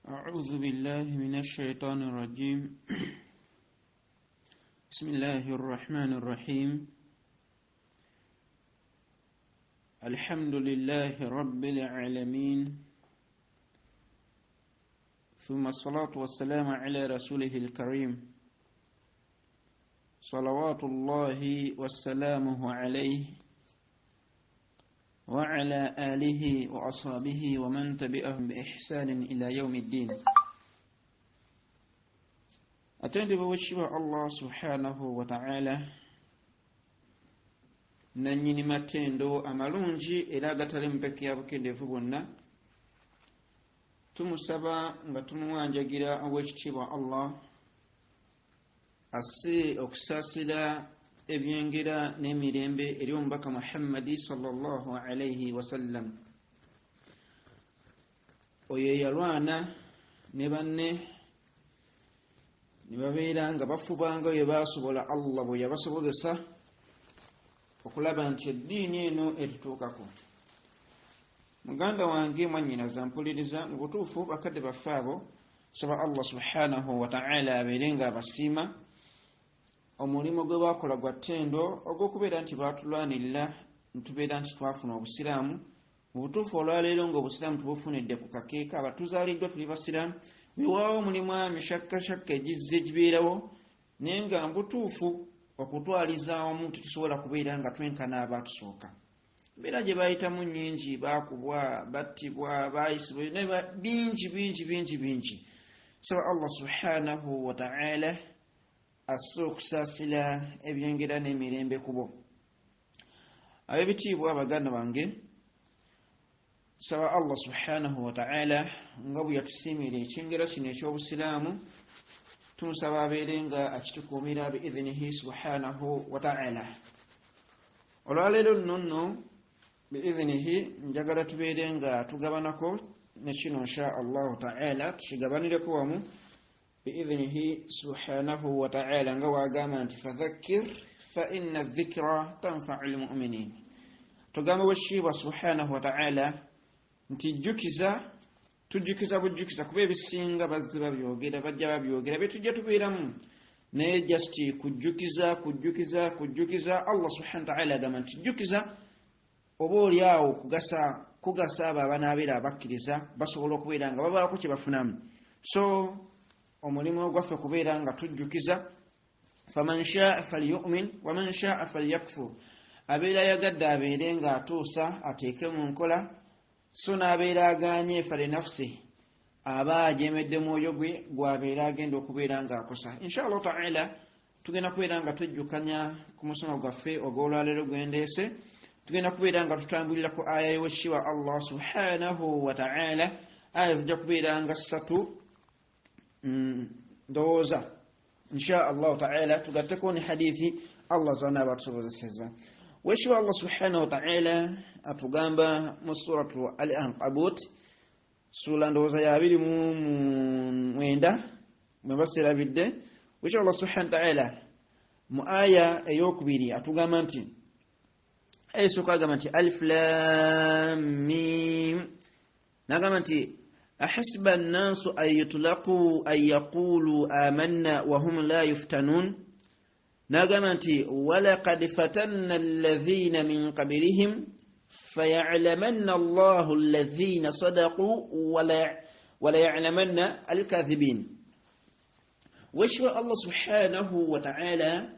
أعوذ بالله من الشيطان الرجيم. بسم الله الرحمن الرحيم. الحمد لله رب العالمين، ثم الصلاة والسلام على رسوله الكريم صلوات الله والسلامه عليه وعلى آله وأصحابه ومن تبعهم بإحسان إلى يوم الدين. أتندب وشبه الله سبحانه وتعالى nanyini matendo amalungi era agatalemupeke yabukendeevu bwonna. Tumusaba nga tumuwanjagira ow'ekitiibwa Allah asse okusaasira ebyengera n'emirembe eri omubaka Muhammadi sallallahu alayhi wasallam. Oyo yalwana ne banne ne babeera nga bafubanga bwe basobola Allah bwe yabasobozesa okulaba nti eddiini eno etutuukako. Muganda wange mwannyinaza mpuliriza, mu butuufu bakadde baffe abo saba Allah subhanahu wa ta'ala abeere nga abasiima omulimu gwe bakola gwa ttendo ogw'okubeera nti baatulwanirira ntubeera nti twafuna obusiraamu. Mu butuufu olwaleero ng'obusiraamu tubufunidde ku kakeeka, abatuzaaliddwa tuli basiraamu, biwaawo mulimu emishakashakka egizze egibeerawo, naye nga mbutuufu okutwaliza omu tetusobola kubeera nga twenkana abaatusooka. Embeera gye baayitamu nnyingi, baakubwa, battibwa, baayisibwa, bingi. Saba Allah subhanahu wa ta'ala asse okusaasira ebyengera n'emirembe kubo. Ab'ebitiibwa baganda bange, saba Allah subhanahu wa ta'ala nga bwe yatusiimira ekyengera kino eky'obusiraamu, tumusaba abeere nga akitukuumira biidhinihi subhanahu wa ta'ala. Olwaleero nno biidhinihi njagala tubeere nga tugabanako ne kino insha Allahu ta'ala, tukigabanireko wamu biidhinihi subhanahu wa ta'ala nga wagamba nti fadhakkir fa inna dhikra tanfa'u almu'minin. Tugamba wekitiibwa subhanahu wa ta'ala nti tujjukiza bujjukiza kuba ebisinga bazze babyogera, bajja babyogera byetujja tubeeramu, naye just kujjukiza Allah subhanahu wa ta'ala agamba nti jjukiza oba oli awo kugasa abo abanaabeera abakkiriza basobola okubeera nga babaako kye bafunamu. So omulimu gwaffe kubeera nga tujjukiza, faman shaa falyu'min waman shaa falyakfur. Abeera ayagadde abeere nga atuusa ateeke mu nkola, so n'abeera agaanye fali nafsi aba ajeemedde mwoyo gwe gwabeera agenda okubeera ng'akosa. Inshallah ta'ala tugenda kubeera nga tujjukanya ku musomo gwaffe ogw'olwaleero gwendeese, tugenda kubeera nga tutambulira ku aya y'owekitiibwa Allah subhanahu wa ta'ala. Aya zijja kubeera nga 3 ndowooza insha Allah ta'ala, tugatteko ne hadithi Allah zonna abatusobozeseza. Wekitiibwa Allah subhanahu wa ta'ala atugamba mu suratu Al-Ankabut, sura ndowooza ya 29 mwe baserabidde. Wekitiibwa Allah subhanahu wa ta'ala mu aya ey'okubiri atugamba nti ayesooka agamba nti alif lam mim, n'agamba nti ahasiba an-nasu an yutlaqu an yaqulu amanna wa hum la yuftanun. N'agamba nti walaqad fatanna alladhina min qablihim faya'lamanna Allahu alladhina sadaqu wa la ya'lamanna al-kadhibin. Wekitiibwa Allah subhanahu wa ta'ala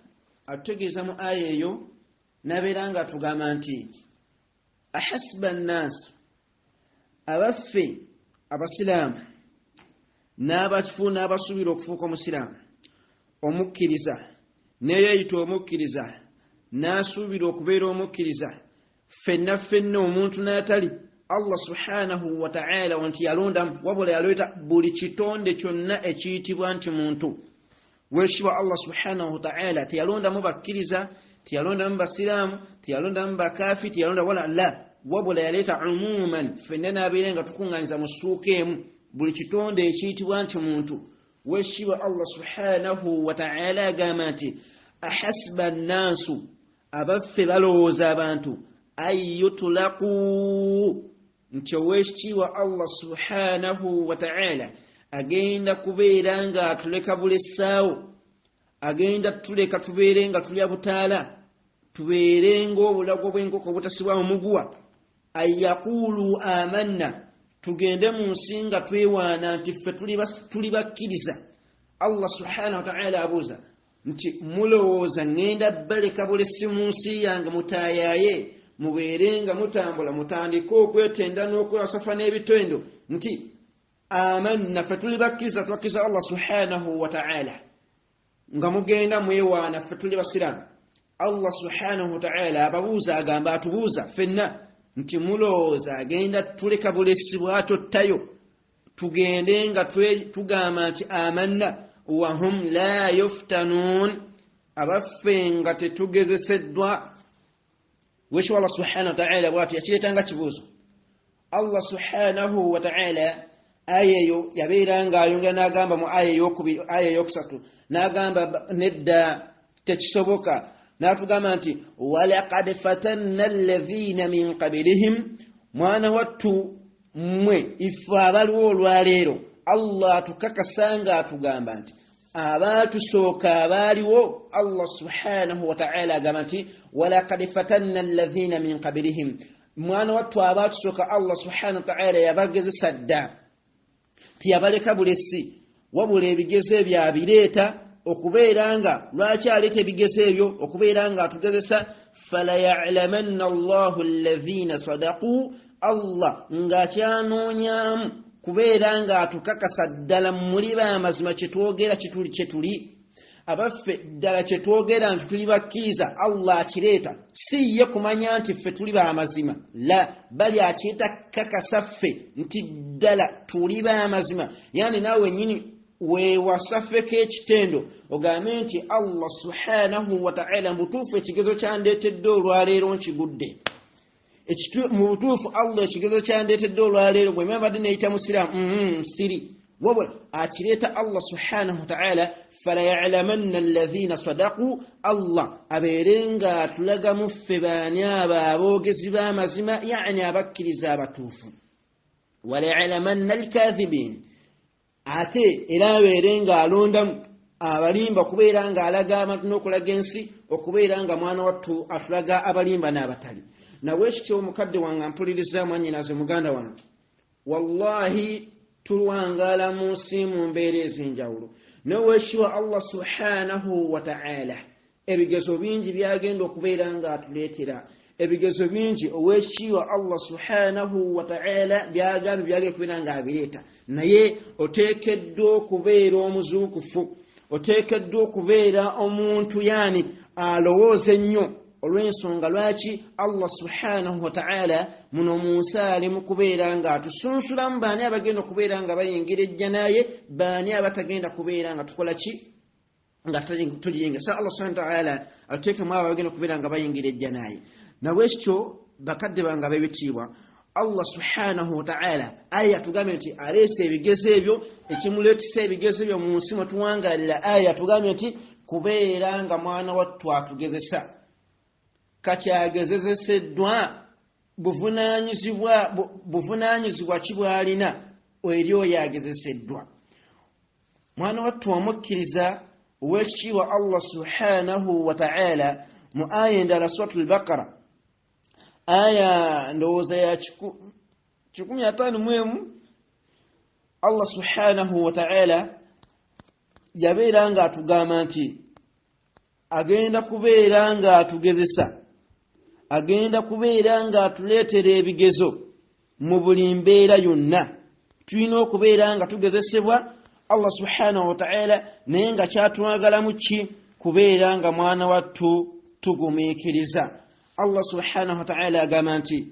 atutegeeza mu aya eyo n'abeera nga atugamba nti ahasiba an-nasu, abaffe abasiraamu n'abasuubira okufuuka omusiraamu, omukkiriza neyeeyita omukkiriza n'asuubira okubeera omukkiriza, ffenna omuntu n'atali Allah subhanahu wa ta'ala nti yalondamu, wabula yaleeta buli kitonde kyonna ekiyitibwa nti muntu. Wekitiibwa Allah subhanahu wa ta'ala teyalondamu bakkiriza, teyalondamu basiraamu, teyalondamu bakaafi, teyalonda wala la, wabula yaleeta umuman, ffenna n'abeera nga tukuŋŋaanyiza mu ssuuka emu buli kitonde ekiyitibwa nti muntu. Wekitiibwa Allah subhanahu wa ta'ala agamba nti ahasiba an-naasu, abaffe balowooza abantu, ayyutulaqu nti owekitiibwa Allah subhanahu wa ta'ala agenda kubeera nga atuleka bulesaawo, agenda tuleka tubeere nga tulya butaala, tubeere ng'obulago bw'enkoko butasibwamu muguwa. Ayaqulu amanna, tugende mu nsi nga twewaana nti ffe tuli bakkiriza. Allah subhanahu wa ta'ala abuuza nti mulowooza ngenda baleka bulesi mu nsi yange mutaayaye, mubeere nga mutambula, mutandike okwetenda n'okwewasafa n'ebitendo nti amanna, ffe tuli bakkiriza, twakkiriza Allah subhanahu wa ta'ala, nga mugenda mwewaana ffe tuli basiraamu. Allah subhanahu wa ta'ala ababuuza, agamba atubuuza ffenna nti mulowooza agenda tuleka bulesi bwatottayo tugende nga tugamba nti amanna wahum la yuftanun, abaffe nga tetugezeseddwa. Wekyo Allah subhanahu wa ta'ala bwatu yakireetanga kibuuzo. Allah subhanahu wa ta'ala ayeyo yabeera nga ayongera n'agamba mu aya eyokusatu n'agamba nedda tekisoboka, n'atugamba nti walaqad fatanna alladhina min qablihim, mwana wattu mmwe ife abaliwo olwaleero Allah atukakasanga atugamba nti abatusooka abaaliwo. Allah subhanahu wa ta'ala agamba nti walaqad fatanna alladhina min qablihim, mwana wattu abatusooka Allah subhanahu wa ta'ala yabagezesa dda, tiyabaleka bulesi, wabula ebigezo ebyo abireeta okubeera nga lwaki aleeta ebigezo ebyo okubeera nga atugezesa. Fala ya'lamanna Allahu alladhina sadaqu, Allah ng'akyanoonyaamu kubeera nga atukakasa ddala muli b'amazima kyetwogera kyetuli. Abaffe ddala kyetwogera nti tuli bakkiriza Allah akireeta si ye kumanya nti ffe tuli b'amazima, la bali akireeta kakasa ffe nti ddala tuli b'amazima. Yani naawe nnyini weewasaffeko ekitendo ogambe nti Allah subhanahu wa ta'ala mubutuufu ekigezo kyandeetedde olwaleero nkigudde. Mu butuufu Allah ekigezo kyandeetedde olwaleero bwe mbadde neeyita musiraamu siri, wabula akireeta Allah subhanahu wa ta'ala. Fala ya'lamanna alladhina sadaqu, Allah abeere nga atulagamu ffe baani abo aboogezi b'amazima, yani abakkiriza abatuufu. Wala ya'lamanna alkadhibin, ate era abeere nga alondamu abalimba kubeera nga alaga abantu n'okulaga ensi, okubeera nga mwana wattu atulaga abalimba n'abatali. Nawe ekityo omukadde wange mpuliriza mwannyinaze muganda wange, wallahi tulwangaala mu nsi mu mbeera ez'enjawulo. Noweekiwa Allah subhanahu wa ta'ala ebigezo bingi byagenda okubeera nga atuleetera, ebigezo bingi oweekiwa Allah subhanahu wa ta'ala byagambye byagenda okubeera nga abireeta, naye oteekeddwa okubeera omuzuukufu, oteekeddwa okubeera omuntu yani alowooza ennyo. Olw'ensonga lwaki Allah subhanahu wa ta'ala muno mu nsi ali mu kubeera nga atusunsulamu baani abagenda okubeera nga bayingira ejja naye, baani abatagenda kubeera nga tukola ki, nga tuliyingira. So Allah subhanahu wa ta'ala atuteekemu abo abagenda okubeera nga bayingira ejja naye. Nawekityo bakadde bange ab'ebitiibwa, Allah subhanahu wa ta'ala aya tugambye nti aleese ebigezo ebyo, ekimuleetesa ebigezo ebyo mu nsi mwe tuwangaalira aya tugambye nti kubeera nga mwana wattu atugezesa. Kati agezezeseddwa buvunaanyizibwa ki bw'alina eri oyo agezeseddwa. Mwana wattu omukkiriza ow'ekitiibwa Allah subhanahu wa ta'ala mu aya endala suratul Baqara aya ndowooza ya 151 Allah subhanahu wa ta'ala yabeera nga atugamba nti agenda kubeera nga atugezesa, agenda kubeera nga atuleetera ebigezo mu buli mbeera yonna. Tulina okubeera nga tugezesebwa Allah subhanahu wa ta'ala, naye nga kyatwagalamu ki, kubeera nga mwana wattu tugumiikiriza. Allah subhanahu wa ta'ala agamba nti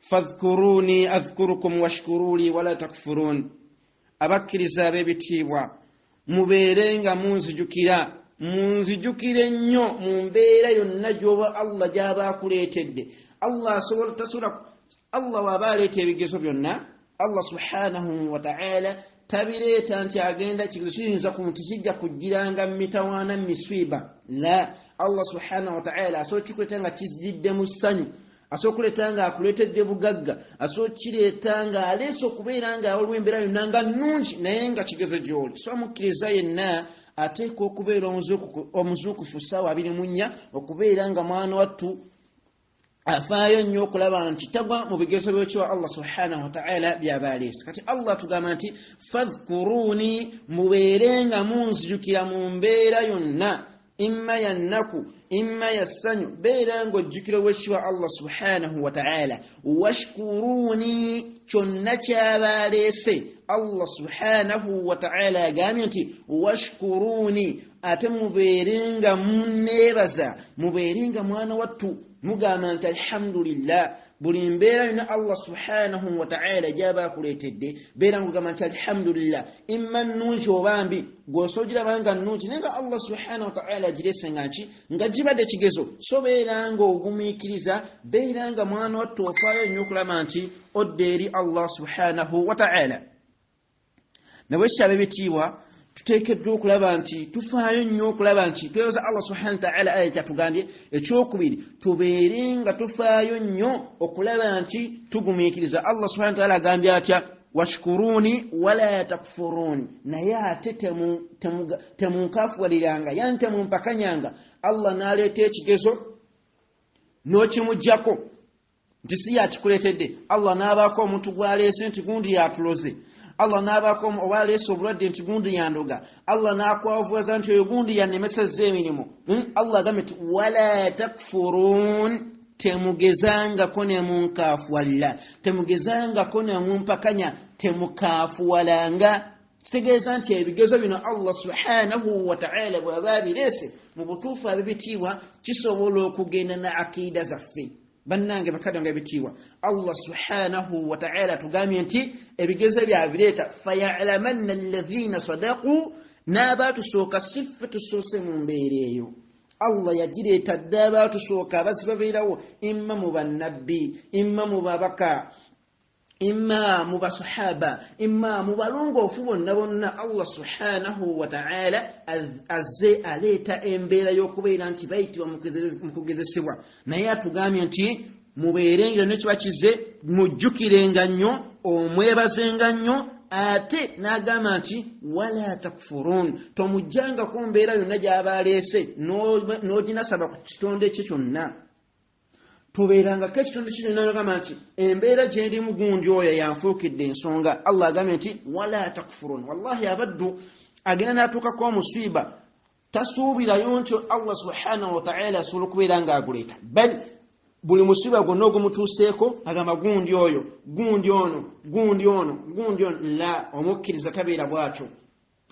fadhkuruni adhkurukum washkuruli wala takfurun. Abakkiriza ab'ebitiibwa mubeere nga munzijukire ennyo mu mbeera yonna gy'oba Allah gy'aba akuleetedde. Allah waba aleeta ebigezo byonna, Allah subhanahu wa ta'ala tabireeta nti agenda ekigezo kiyinza kijja kujjiranga mitawaana miswiba, la. Allah subhanahu wa ta'ala asobola kikuleeta nga kijjidde mu ssanyu, asokuleta nga akuletedde bugagga asokireta nga aleese okubeera nga waliwo embeera yonna nga nnungi naye nga kigezo gy'oli so amukkiriza yenna ateeka okubeera omuzuukufu ssaawa 24 okubeera nga mwana wattu afaayo nnyo okulaba nti tagwa mu bigezo by'ekiwa Allah subhanahu wa ta'ala by'aba aleese. Kati Allah tugamba nti fadhkuruni mubeerenga munzijukira mu mbeera yonna imma yannaku imma yassanyu beera ng'ojjukira w'ekiwa Allah subhanahu wa ta'ala washkuruni kyonna ky'aba aleese Allah subhanahu wa ta'ala agambye nti washkuruni ate mubeerenga munneebaza mubeerenga mwana wattu mugamba nti alhamdulillah buli mbeera yonna Allah subhanahu wa ta'ala gy'aba akuleetedde beera ng'ogamba nti alhamdulillah imma nnungi oba mbi gw'osoogiraba nga nnungi naye nga Allah subhanahu wa ta'ala agireese nga gibadde kigezo so beera ng'ogumiikiriza beera nga mwana wattu ofaayo nnyo okulaba nti odda eri Allah subhanahu wa ta'ala. Nabwekityo ab'ebitiibwa tuteekeddwa okulaba nti tufaayo nnyo okulaba nti twebaza Allah subhanahu wa ta'ala aya kyatugambye ekyokubiri tubeere nga tufaayo nnyo okulaba nti tugumiikiriza Allah subhanahu wa ta'ala agambye atya washkuruni wala takfuruni naye ate temunkafuwaliranga yani temumpakanyanga Allah n'aleeta ekigezo n'okimuggyako nti si yakikuleetedde Allah n'abaako omuntu gw'aleese nti gundi yatuloze Allah n'abaako oba aleese obulwadde nti gundi yandoga Allah n'akwavuwaza nti oyo gundi yannemesezza emirimu Allah agambye nti wala takfurun temugezangako ne munkaafuwalira temugezangako ne mumpakanya temukaafuwalanga kitegeeza nti ebigezo bino Allah subhanahu wa ta'ala bw'aba abireese mu butuufu ab'ebitiibwa kisobola okugenda na akiida zaffe bannange bakadde nga ebitiibwa Allah subhanahu wa ta'ala tugambye nti ebigezo byabireeta fayalamanna alladhina sadaqu n'abaatusooka siffe tusoose mu mbeera eyo Allah yagireeta dda abaatusooka abazzi babeerawo imma mu bannabbi imma mu babaka imma mu basahaba imma mu balongoofu bonna bonna Allah subhanahu wa ta'ala azze aleeta embeera y'okubeera nti bayitibwa mu kugezesebwa naye atugambye nti mubeerenga nekibakize mujjukirenga nnyo omwebazenga nnyo ate n'agamba nti wala takfurun tomujjanga ku mbeera yonna gy'aba aleese n'oginasaba ku kitonde kye kyonna tubeerangako ekitonde kye kyonna n'agamba nti embeera gye ndi mugundi oyo yanfuukidde ensonga Allah agambye nti wala takfurun wallahi abaddu agenda n'atuukako omusiiba tasuubirayo nti Allah subhanahu wa ta'ala asobola okubeera ng'aguleeta bal buli musiba gwonna ogumutuuseeko agamba gundi oyo gundi ono la omukkiriza tabeera bw'atyo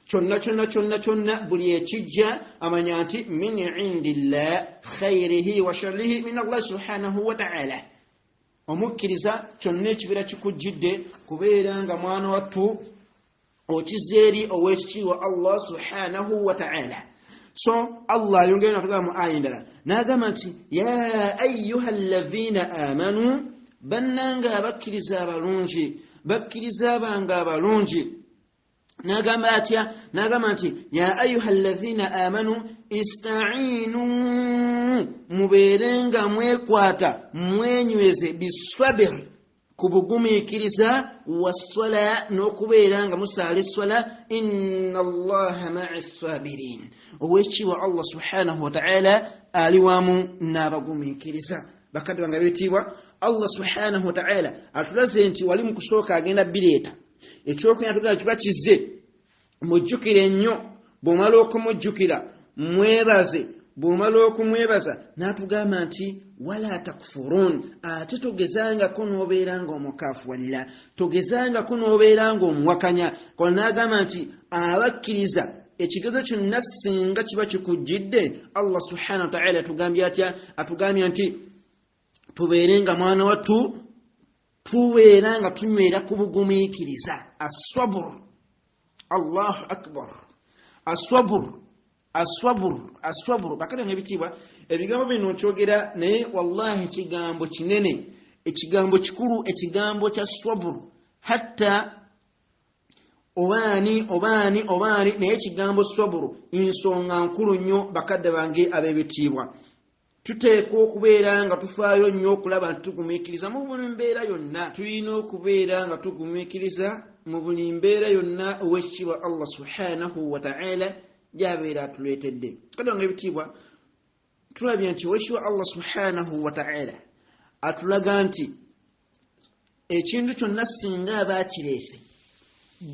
kyonna buli ekijja amanya nti min indillah khayrihi wa sharrihi min Allah subhanahu wa ta'ala omukkiriza kyonna ekibeera kikujjidde kubeera nga mwana wattu okizeeri ow'ekitiibwa Allah subhanahu wa ta'ala. So Allah ayongera natugamba mu aya endala n'agamba nti ya ayyuha alladhina amanu bannanga abakkiriza abalungi bakkiriza banga abalungi n'agamba atya n'agamba nti ya ayyuha alladhina amanu ista'inu mubeerenga mwekwata mwenyweze bisabir kubugumiikiriza waswala n'okubeera nga musaala esswala inna allaha ma'a sabirin ow'ekitiibwa Allah subhanahu wa ta'ala ali wamu n'abagumiikiriza. Bakadde bange bitiibwa Allah subhanahu wa ta'ala atulaze nti wali mu kusooka agenda bireeta ekyokubiri atugamba kiba kizze mujjukire nnyo bw'omala okumujjukira mwebaze bw'omala okumwebaza n'atugamba nti wala takfurun ate togezangako n'obeera ng'omukaafuwalira togezangako n'obeera ng'omuwakanya kono n'agamba nti abakkiriza ekigezo kyonna singa kiba kikujjidde Allah subhanahu wa ta'ala atugambye atya atugambye nti tubeerenga mwana wattu tubeera nga tunywera ku bugumiikiriza aswabur Allahu akbar aswabur bakati ng'ebitiibwa ebigambo bino nkyogera naye wallahi ekigambo kinene ekigambo kikulu ekigambo kya swabur hatta obaani naye ekigambo swabur ensonga nkulu nnyo bakadde bange ab'ebitiibwa tuteekwa okubeera nga tufaayo nnyo okulaba nti tugumiikiriza mu buli mbeera yonna. Tulina okubeera nga tugumiikiriza mu buli mbeera yonna ow'ekitiibwa Allah subhanahu wa ta'ala gy'abeera atuleetedde. Kale nga ebitiibwa tulabye nti ow'ekitiibwa Allah subhanahu wa ta'ala atulaga nti ekintu kyonna singa aba akireese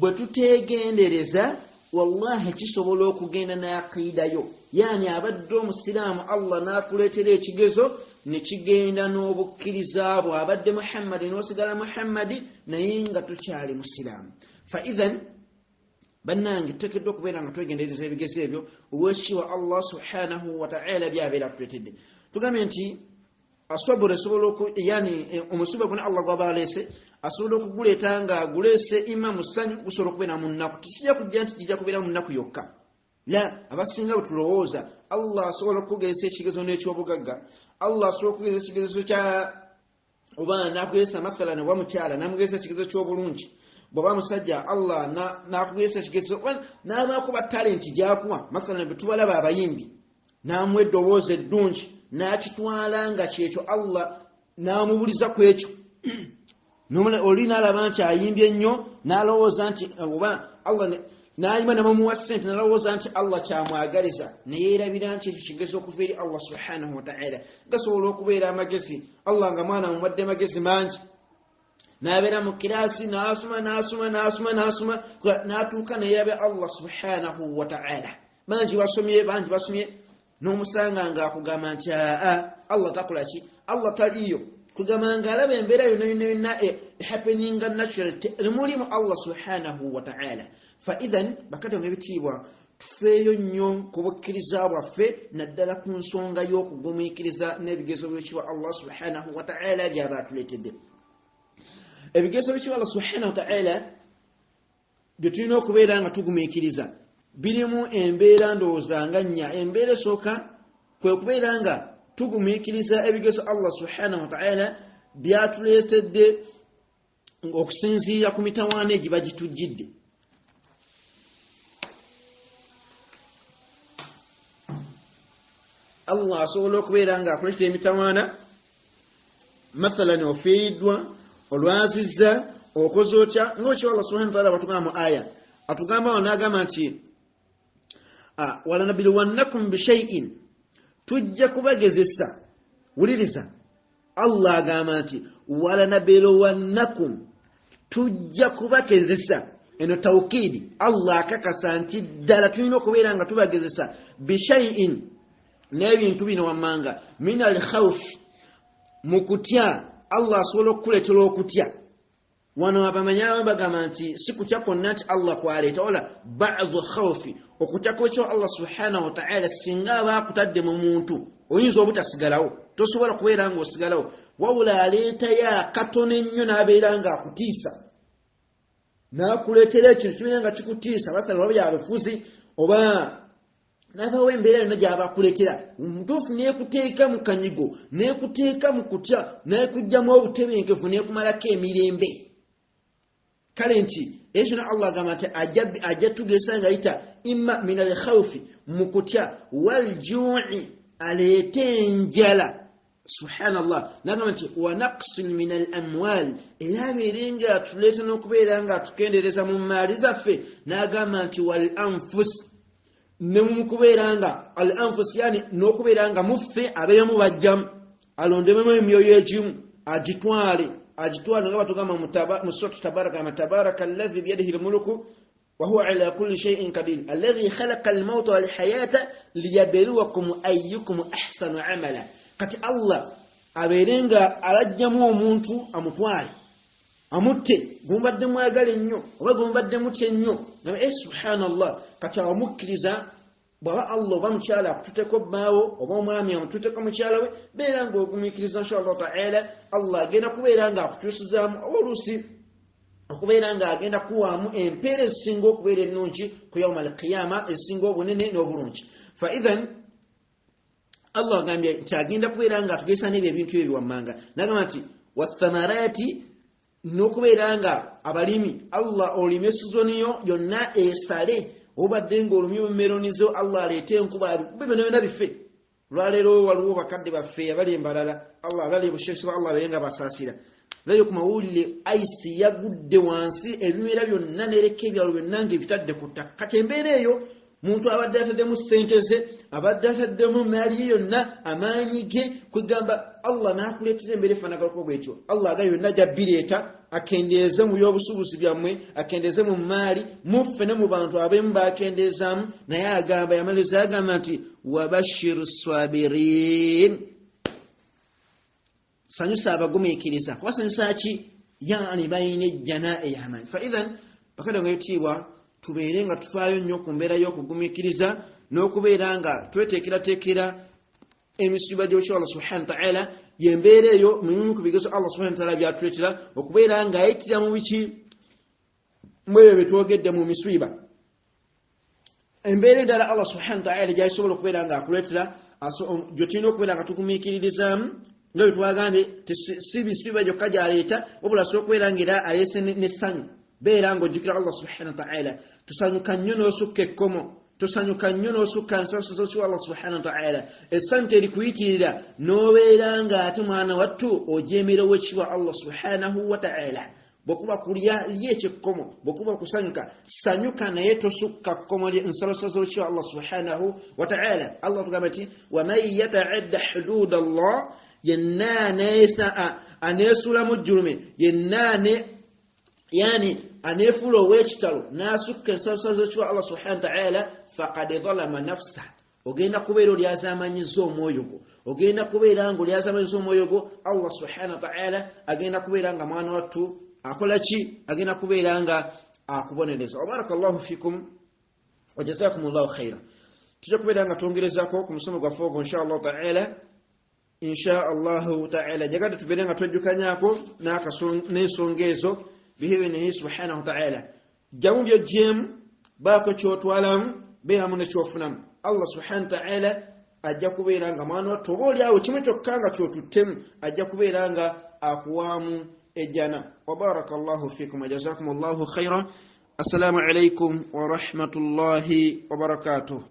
bwe tuteegendereza wallahi kisobola okugenda n'aqiidayo. Yani abadde omusiraamu Allah n'akuleetera ekigezo ne kigenda n'obukkiriza bwo, abadde Muhammadi n'osigala Muhammadi naye nga tukyali musiraamu. Fa idhan bannange tuteekeddwa okubeera nga twegendereza ebigezo ebyo ow'ekitiibwa Allah subhanahu wa ta'ala by'abeera atuleetedde. Tugambye nti aswabura esobola yani omusiba gona Allah gwaba aleese asobola okuguleeta nga aguleese ima mu ssanyu gusobola okubeera mu nnaku. Tikijja kujja nti kijja kubeera mu nnaku yokka. La, abasinga bwe tulowooza Allah asobola okugezesa ekigezo n'ekyobugagga. Allah asobola okugezesa ekigezo kya oba n'akugezesa mathalan oba mukyala n'amugezesa ekigezo ky'obulungi. Bw'oba musajja Allah n'akugezesa ekigezo n'abaako ba talenti gy'akuwa. Mathalan bwe tubalaba abayimbi n'amuwa eddoboozi eddungi n'akitwala nga kyekyo Allah n'amubuliza ku ekyo. Oli n'alaba nti ayimbye nnyo n'alowooza nti oba Allah n'ayima n'amuwa ssente n'alowooza nti Allah kyamwagaliza ne yeerabira nti ekyo kigezo okuva eri Allah subhanahu wa ta'ala. Gasobola okubeera amagezi Allah nga mwana amuwadde magezi mangi n'abeera mu kiraasi n'asoma n'atuuka neerabira Allah subhanahu wa ta'ala. Bangi basomye n'omusanga ng'akugamba nti Allah takola ki? Allah taliyo. Kugamba ng'alaba embeera yonna happeninga natural mulimu Allah subhanahu wa ta'ala. Fa idhan bakati ng'ebitiibwa tufeeyo nnyo ku bukkiriza bwaffe naddala ku nsonga y'okugumiikiriza n'ebigezo by'ekitiibwa Allah subhanahu wa ta'ala by'aba atuleetedde. Ebigezo by'ekitiibwa Allah subhanahu wa ta'ala bye tulina okubeera nga tugumiikiriza birimu embeera ndowooza nga nnya. Embeera esooka kwe kubeera nga tugumiikiriza ebigezo Allah subhanahu wa ta'ala byatuleetedde okusinziira ku mitawaana egiba gitujjidde. Allah asobola okubeera nga akuleetera emitawaana, mathalan ofiiriddwa, olwazizza, okoze otya, ng'ekyo Allah subhanahu wa ta'ala batugamba mu aya. Atugamba n'agamba nti walanabluwannakum bishay'in, tujja kubagezesa. Wuliriza, Allah agamba nti walanabluwannakum, tujja kubagezesa. Eno tawkidi, Allah akakasa nti ddala tulina okubeera nga tubagezesa bishay'in, n'ebintu bino wammanga, min al-khawf, mu kutya. Allah asobola okukuleetera okutya. Wano abamanya bagamba nti si kutya kwonna nti Allah kwaleeta, wala ba'dhu khawfi, okutya kw'ekyo Allah subhanahu wa ta'ala singa aba akutadde mu muntu oyinza obutasigalawo, tosobola kubeera ng'osigalawo, wabula aleetayo akatono ennyo n'abeera ng'akutiisa, n'akuleetera ekintu kibeera nga kikutiisa, mathalan oba byabufuzi oba n'abawo embeera yonna gy'aba akuleetera. Omutuufu n'ekuteeka mu kanyigo, n'ekuteeka mu kutya, n'ekugyamu obutebenkevu, n'ekumalako emirembe. Kale nti ekyo na Allah agamba nti ajja tugesa nga ayita imma min al-khawfi, mu kutya, wal ju'i, aleete enjala. Subhanallah, n'agamba nti wa naqsin min al-amwal, era abeere nga atuleeta n'okubeera nga atukendeereza mu maali zaffe. N'agamba nti wal anfus, ne mu kubeera nga al anfus, yani n'okubeera nga muffe abeeremu bajjamu, alondememu emyoyo egimu agitwale nga batugamba mu suratu Tabaraka, tabaraka alladhi biyadihi al-mulku wa huwa ala kulli shay'in qadir alladhi khalaqa al-mauta wal hayata liyabluwakum ayyukum ahsanu amala. Kati Allah abeerenga alajjamu omuntu amutwale amutte, gumbadde mwagale nnyo oba gumbadde mutye nnyo, subhanallah, kati amukkiriza. Bwaba Allah oba mukyala akututeko bbaawo oba omwami amututeko mukyala we, beera ng'ogumiikiriza inshallah ta'ala, Allah agenda kubeera nga akutuusizaamu oluusi okubeera nga agenda kuwaamu empeera ezisinga okubeera ennungi ku yawma al-qiyama, ezisinga obunene n'obulungi. Fa idhan Allah agambye nti agenda kubeera nga atugesa n'ebyo ebintu ebyo wammanga. N'agamba nti wathamarati, n'okubeera nga abalimi Allah olime sizoniyo yonna esale, obadde ng'olumye melonizo Allah aleete enkuba, byonna bife. lwalero waliwo bakadde baffe abali embalala Allah abali bushekisi ba Allah berenga basasira leo ku mawulire ice yagudde wansi ebimera byonna nereke ebyalo byonna ng'ebitadde ku ttaka kati embeera eyo muntu abadde ataddemu ssente ze abadde ataddemu maali yonna amaanyi ge kwegamba Allah n'akuleetera embeera efaanagako bwetyo Allah aga yonna gyabbireeta akendeeze mu by'obusubuzi byammwe akendeeze mu maali muffe ne mu bantu ab'emu bakendeezaamu naye agamba yamaliriza agamba nti wabashiru sabirin sanyusa abagumiikiriza kuba sanyusa ki yaani bayina ejjana ey'amaanyi fa idhan bakadde nga yitiibwa tubeere nga tufaayo nnyo ku mbeera y'okugumiikiriza n'okubeera nga tweteekerateekera emisiba gy'okyo Allah subhanahu wa ta'ala yembeera eyo mulimu ku bigezo Allah subhanahu wa ta'ala byatuleetera okubeera nga ayitira mu biki mu ebyo bye twogedde mu misiba embeera endala Allah subhanahu wa ta'ala gy'asobola okubeera nga akuleetera gy'otulina okubeera nga tugumiikiririzaamu nga bwe twagambye si misiba gyokka gy'aleeta wabula asobola okubeera ng'era aleese n'essanyu beera ng'ojjukira Allah subhanahu wa ta'ala tusanyuka nnyo n'osukka ekkomo tusanyuka nnyo n'osukka nsaso z'okiwa Allah subhanahu wa ta'ala essanyu terikuyitirira n'obeera ng'ate mwana wattu ojeemera ow'ekiwa Allah subhanahu wa ta'ala bw'okuba kulya ly'ekikkomo bw'okuba kusanyuka sanyuka naye tosukka kkomo nsalosa z'okiwa Allah subhanahu wa ta'ala Allah tugamba nti waman yata'adda hududa Allah yenna aneesula mu jjulume yenna yani anefuula ow'ekitalo n'asukka ensalosa z'ekiwa Allah subhanahu wa ta'ala faqad zalama nafsa ogenda kubeera olyazaamanyizza omwoyo gwo ogenda kubeera nga olyazaamanyizza omwoyo gwo Allah subhanahu wa ta'ala agenda kubeera nga mwana wattu akola ki agenda kubeera nga akubonereza wabarakallahu fikum wa jazakumullahu khaira tujja kubeera nga twongerezaako ku musomo gwaffe ogwo inshallah ta'ala inshallah ta'ala jagadde tubeere nga twejjukanyaako n'ensonga ezo bihibinihi subhanahu wa ta'ala jamu by'ojjeemu baako kyotwalamu beeramu nekyofunamu Allah subhanahu wa ta'ala ajja kubeera nga mwana wattu oba oliawo kimu kyokka nga kyotuttemu ajja kubeera nga akuwaamu ejjana wa barakallahu fikum wa jazakumullahu khairan assalamu alaikum wa rahmatullahi wa barakatuh